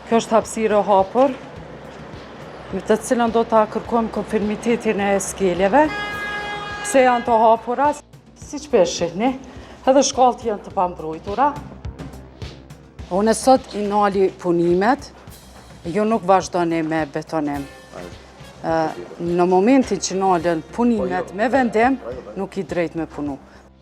Kjo është hapësirë e hapur, me të cilën do ta kërkojmë konfirmitetin e skeleve, pse janë të hapura, si që shihni, edhe shkallët janë të pambrojtura. Unë sot i nali punimet, jo nuk vazhdoni me betonim. Në momentin që nalën punimet me vendim, nuk i drejt me punu.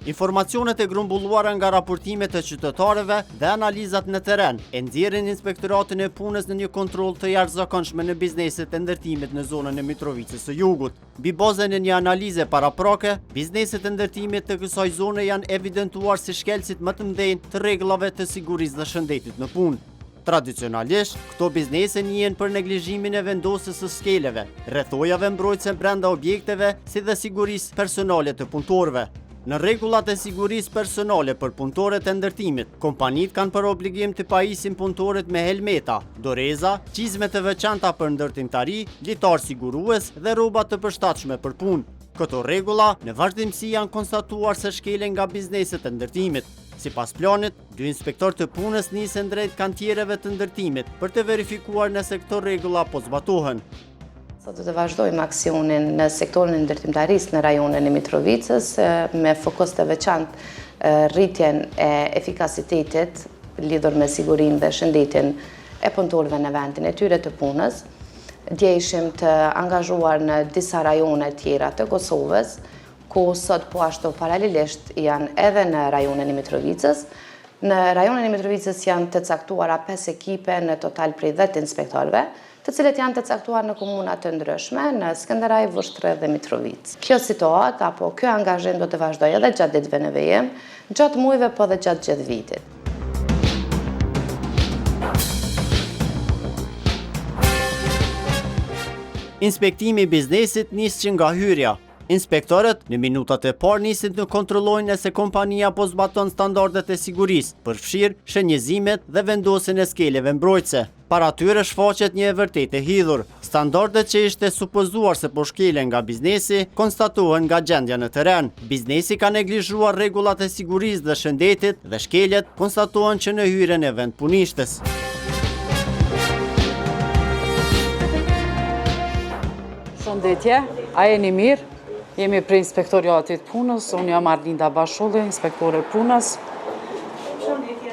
Informacionet e grumbulluara nga raportimet e qytetarëve dhe analizat në teren e nxjerrin Inspektoratin e Punës në një kontroll të jashtëzakonshëm në bizneset e ndërtimit në zonën e Mitrovicës së Jugut. Mbi bazën e një analize paraprake, bizneset e ndërtimit të kësaj zone janë evidentuar si shkelësit më të mëdhenj të rregullave të sigurisë dhe shëndetit në punë. Tradicionalisht, këto biznese njihen për neglizhimin e vendosjes së skeleve, rrethojave mbrojtëse brenda objekteve, si dhe sigurisë personale të punëtorëve. Në rregullat e sigurisë personale për punëtorët e ndërtimit, kompanitë kanë për obligim të pajisin punëtorët me helmeta, doreza, çizme të veçanta për ndërtimtari, litar sigurues dhe rroba të përshtatshme për punë. Këto rregulla në vazhdimsi janë konstatuar se shkelen nga bizneset e ndërtimit. Sipas planit, 2 inspektorë të punës nisen drejt kantiereve të ndërtimit për të verifikuar nëse këto rregulla po zbatohen. Sot do të vazhdojmë aksionin në sektorin e ndërtimtarisë në rajonin e Mitrovicës me fokus të veçantë rritjen e efikasitetit lidhur me sigurinë dhe shëndetin e punëtorëve në vendin e tyre të punës. Dje ishim të angazhuar në disa rajone tjera të Kosovës, ku sot po ashtu paralelisht janë edhe në rajonin e Mitrovicës. Në rajonin e Mitrovicës janë të caktuara 5 ekipe në total prej 10 inspektorëve, të cilët janë të caktuar në komuna të ndryshme, në Skënderaj, Vushtrë dhe Mitrovicë. Kjo situatë apo kjo angazhim do të vazhdojë edhe gjatë ditëve në vijim, gjatë muajve po dhe gjatë gjithë vitit. Inspektimi i biznesit nis që nga hyrja. Inspektorët në minutat e parë nisin të kontrollojnë nëse kompania po zbaton standardet e sigurisë, përfshirë shenjëzimet dhe vendosjen e skeleve mbrojtëse. Para tyre shfaqet një e vërtetë e hidhur. Standardet që ishte supozuar se po shkelen nga biznesi, konstatohen nga gjendja në teren. Biznesi ka neglizhuar rregullat e sigurisë dhe shëndetit dhe shkeljet konstatohen që në hyrjen e vendpunishtes. Shëndetje, a jeni mirë? Jemi prej inspektoriatit punës, unë jam Arlinda Bashulli, inspektore punës.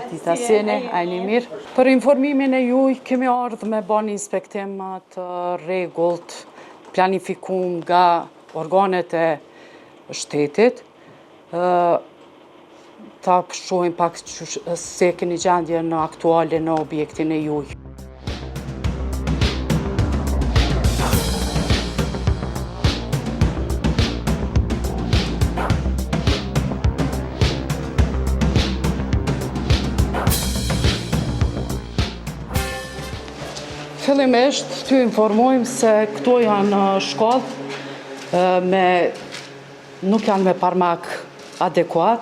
Dita sjeni, a jeni mirë? Për informimin e juj, kemi ardhë me bani inspektim të rregullt, planifikum nga organet e shtetit. Ta shohim pak se keni gjendje në aktuale në objektin e juj. Fillimisht, t'ju informojmë se këto janë shkallë nuk janë me parmak adekuat,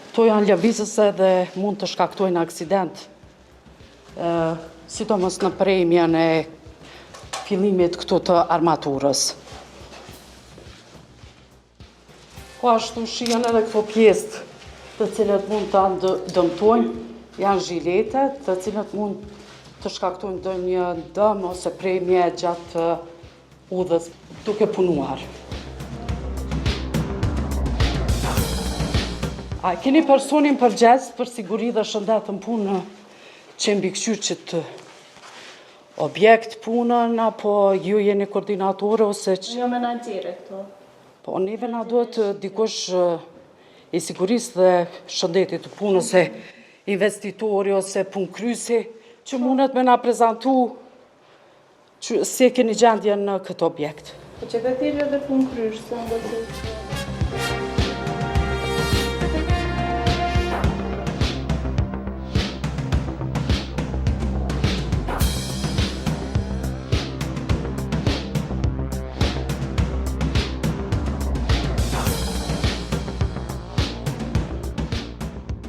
këto janë lëvizëse dhe mund të shkaktojnë aksident, sidomos në premjen e fillimit këtu të armaturës. Po ashtu shihen edhe këto pjesë të cilët mund të dëmtojnë, janë zhilete të cilët mund të shkaktojnë ndonjë dëm ose premje gjatë udhës duke punuar. A keni personin përgjegjës për siguri dhe shëndet në punë që mbikëqyr që objekt punën, apo ju jeni koordinatore ose që... Jo me na gjire këto. Po, neve na duhet dikush i sigurisë dhe shëndetit të punës, ose investitori ose punëkryesi, që mundet me na prezentu që se keni gjendje në këtë objekt. Po që ka tjere dhe punë krysh, së ndë të...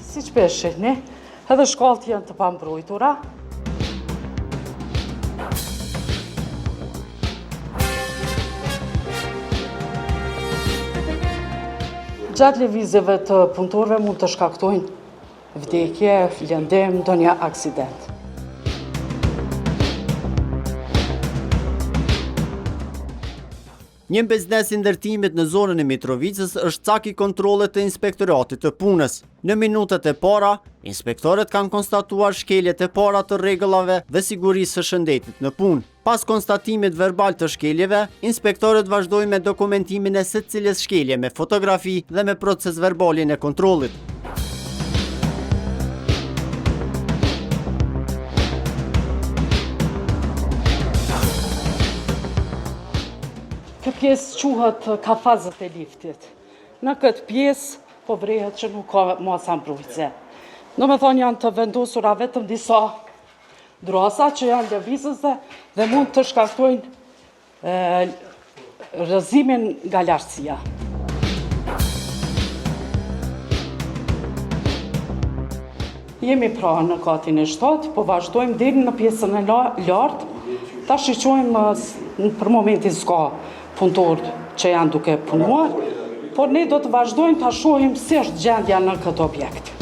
Si që shihni, edhe shkallët janë të pambrojtura. Gjatë lëvizjeve të punëtorëve mund të shkaktojnë vdekje, lëndim, ndonjë aksident. Një biznes i ndërtimit në zonën e Mitrovicës është cak i kontrollet të inspektoratit të punës. Në minutat e para, inspektorët kanë konstatuar shkeljet e para të rregullave dhe sigurisë së shëndetit në punë. Pas konstatimit verbal të shkeljeve, inspektorët vazhdojnë me dokumentimin e secilës shkelje me fotografi dhe me proces verbalin e kontrollit. Këtë pjesë quhet kafazët e liftit. Në këtë pjesë po vrehet që nuk ka masa mbrojtëse. Do me thonë janë të vendosura vetëm disa drosa që janë lëvizëse dhe mund të shkaktojnë rrëzimin nga lartësia. Jemi pra në katin e 7, po vazhdojmë deri në pjesën e lartë. Ta shiqojmë për momentin s'ka punëtorë që janë duke punuar, por ne do të vazhdojmë ta shohim si është gjendja në këtë objekt.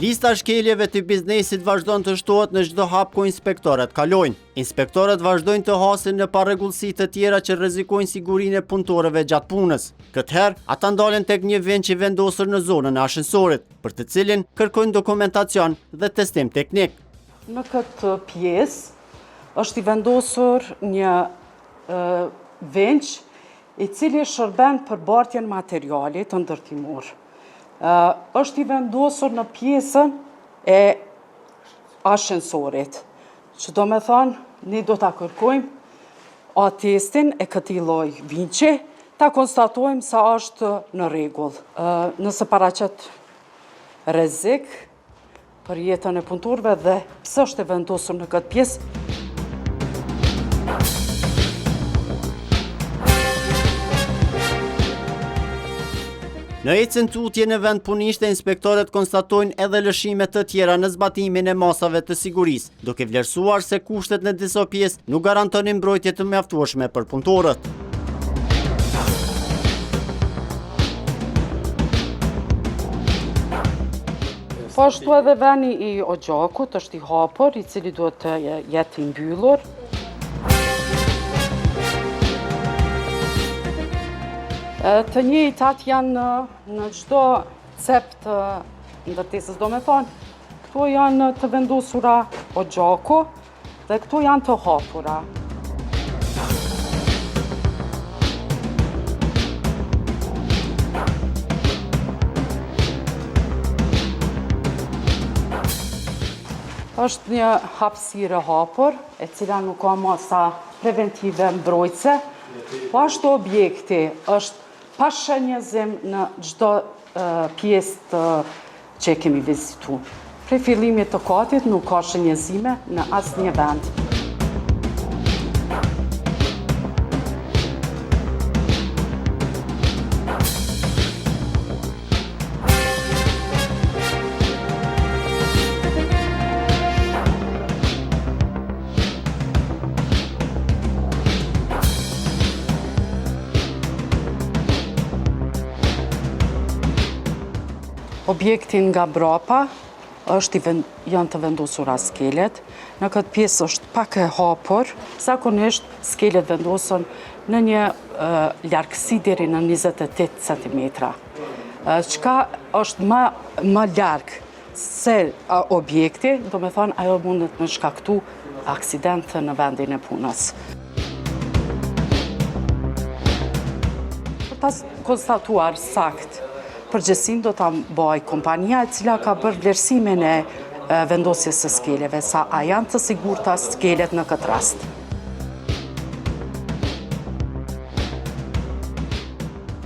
Lista shkeljeve të biznesit vazhdon të shtohet në çdo hap ku inspektorët kalojnë. Inspektorët vazhdojnë të hasin në parregullsi të tjera që rrezikojnë sigurinë e punëtorëve gjatë punës. Këtë herë, ata ndalen tek një vend që vendosur në zonën e ashensorit, për të cilin kërkojnë dokumentacion dhe testim teknik. Në këtë pjesë është i vendosur një venç i cili shërben për bartjen materialit të ndërtimor. Është i vendosur në pjesën e ashensorit, që do me thonë, ne do të kërkojmë atestin e këtij lloji vinçi, ta konstatojmë sa është në rregull. Nëse paraqet rrezik për jetën e punëtorëve dhe pse është e vendosur në këtë pjesë. Në ecën tutje në vend punishte, inspektorët konstatojnë edhe lëshime të tjera në zbatimin e masave të sigurisë, duke vlerësuar se kushtet në disa pjesë nuk garantonin mbrojtje të mjaftueshme për punëtorët. Po ashtu edhe veni i Ogjakut është i hapur, i cili duhet të jetë i mbyllur. Të njëjtat janë në çdo cep të ndërtesës, do me thonë, këto janë të vendosura Ogjaku dhe këto janë të hapura. Është një hapësirë e hapur, e cila nuk ka masa preventive mbrojtëse, po ashtu objekti është pa shënjezim në çdo pjesë që e kemi vizitu. Prej fillimit të katit nuk ka shënjezime në asnjë vend. Objektin nga brapa janë të vendosura skelet. Në këtë pjesë është pak e hapur, zakonisht skelet vendosen në një largësi deri në 28 cm. Çka është më larg se objekti, do me thonë ajo mundet me shkaktu aksident në vendin e punës. Për ta konstatuar sakt përgjithësinë do ta bëj kompania e cila ka bërë vlerësimin e vendosjes së skeleve, sa a janë të sigurta skelet në këtë rast.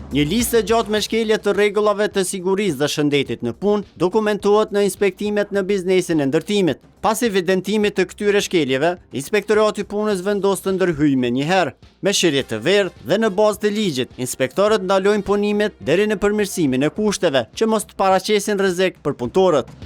Një listë gjatë me shkelje të rregullave të sigurisë dhe shëndetit në punë dokumentohet në inspektimet në biznesin e ndërtimit. Pas evidentimit të këtyre shkeljeve, Inspektorati i Punës vendos të ndërhyjë menjëherë. Me shirje të verdhë dhe në bazë të ligjit, inspektorët ndalojnë punimet deri në përmirësimin e kushteve, që mos të paraqesin rrezik për punëtorët.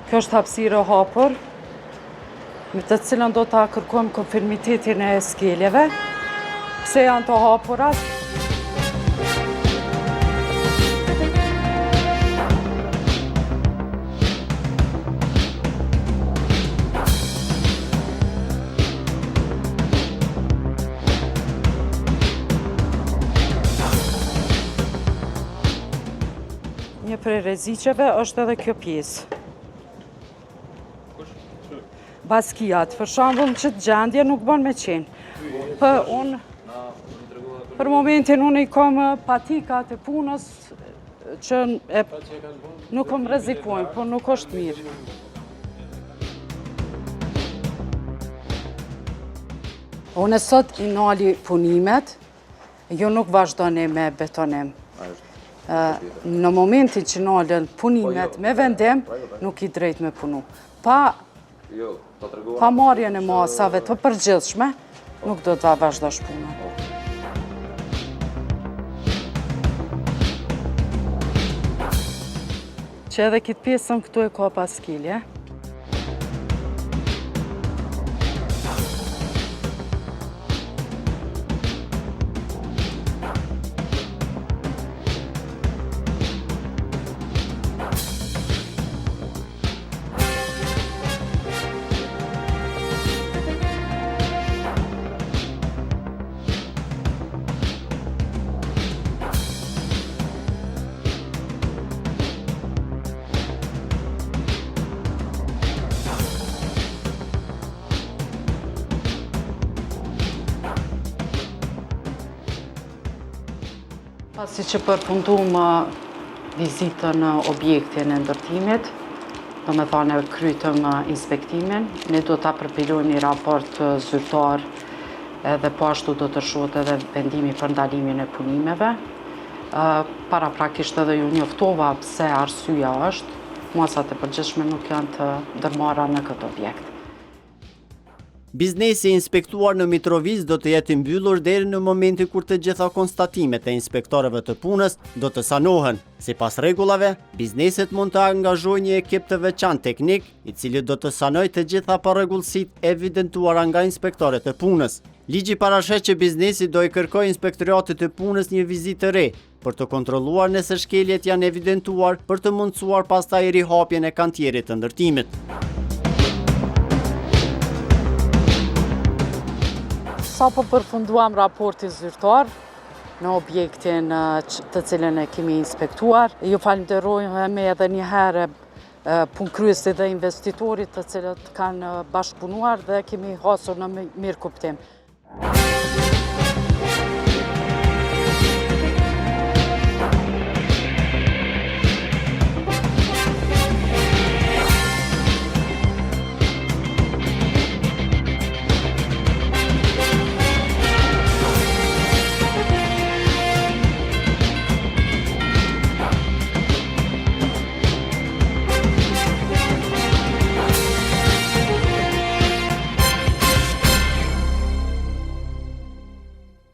Kjo është hapësirë e hapur, me të cilën do ta kërkojmë konfirmitetin e skeljeve. Pse janë të hapura? Një prej rreziqeve është edhe kjo pjesë. Baskijat, për shembull që gjendje nuk bën me qenë. Për momentin unë i kam patikat e punës që nuk më rrezikojnë, por nuk është mirë. Unë sot i nali punimet, jo nuk vazhdoni me betonim. Në momentin që nalën punimet me vendim, nuk i drejt me punu. Pa marrjen e masave të përgjithshme, nuk do të vazhdosh punën. Që edhe këtë pjesën këtu e ka pas skilje. Pasi që përfundum vizitën në objektin e ndërtimit, do me thane krytëm inspektimin, ne do të përpilojmë një raport zyrtar edhe pashtu do të shohet edhe vendimi për ndalimin e punimeve. Para prakisht edhe ju njoftova pse arsyeja është, masat e përgjithshme nuk janë të ndërmarra në këtë objekt. Biznesi inspektuar në Mitrovic do të jetë i mbyllur deri në momentin kur të gjitha konstatimet e inspektorëve të punës do të sanohen. Sipas rregullave, bizneset mund të angazhojnë një ekip të veçantë teknik, i cili do të sanojë të gjitha parregullsitë evidentuara nga inspektorët e punës. Ligji parashet që biznesi do i kërkojë inspektoratit të punës një vizitë të re për të kontrolluar nëse shkeljet janë evidentuar për të mundësuar pastaj rihapjen e kantierit të ndërtimit. Sa po përfunduam raportin zyrtar në objektin të cilën e kemi inspektuar, ju falenderojmë edhe një herë punëkryesit dhe investitorit të cilët kanë bashkëpunuar dhe kemi hasur në mirë kuptim.